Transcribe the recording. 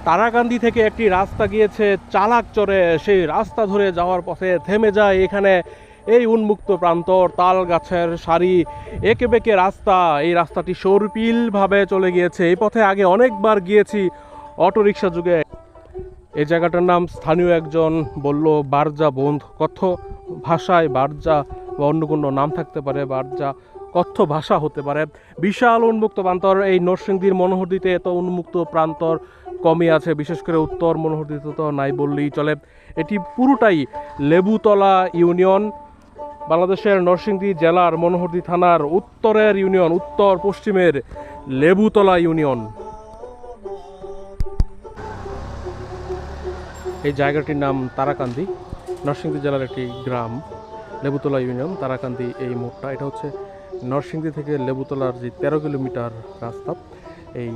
তারাকান্দি থেকে একটি রাস্তা গিয়েছে চালাকচরে, সেই রাস্তা ধরে যাওয়ার পথে থেমে যায় এখানে এই উন্মুক্ত প্রান্তর, তাল গাছের সারি, এঁকে বেঁকে রাস্তা। এই রাস্তাটি সর্পিলভাবে চলে গিয়েছে। এই পথে আগে অনেকবার গিয়েছি অটোরিকশা যুগে। এই জায়গাটার নাম স্থানীয় একজন বলল বারজা বন্ধ। কথ্য ভাষায় বারজা বা অন্য কোনো নাম থাকতে পারে, বারজা কথ্য ভাষা হতে পারে। বিশাল উন্মুক্ত প্রান্তর। এই নরসিংদীর মনোহরদীতে এত উন্মুক্ত প্রান্তর কমই আছে, বিশেষ করে উত্তর মনোহরদীতে তো নাই বললেই চলে। এটি পুরোটাই লেবুতলা ইউনিয়ন, বাংলাদেশের নরসিংদী জেলার মনোহরদী থানার উত্তরের ইউনিয়ন, উত্তর পশ্চিমের লেবুতলা ইউনিয়ন। এই জায়গাটির নাম তারাকান্দি, নরসিংদী জেলার একটি গ্রাম, লেবুতলা ইউনিয়ন, তারাকান্দি এই মোড়টা। এটা হচ্ছে নরসিংদী থেকে লেবুতলার যে 13 কিলোমিটার রাস্তা। এই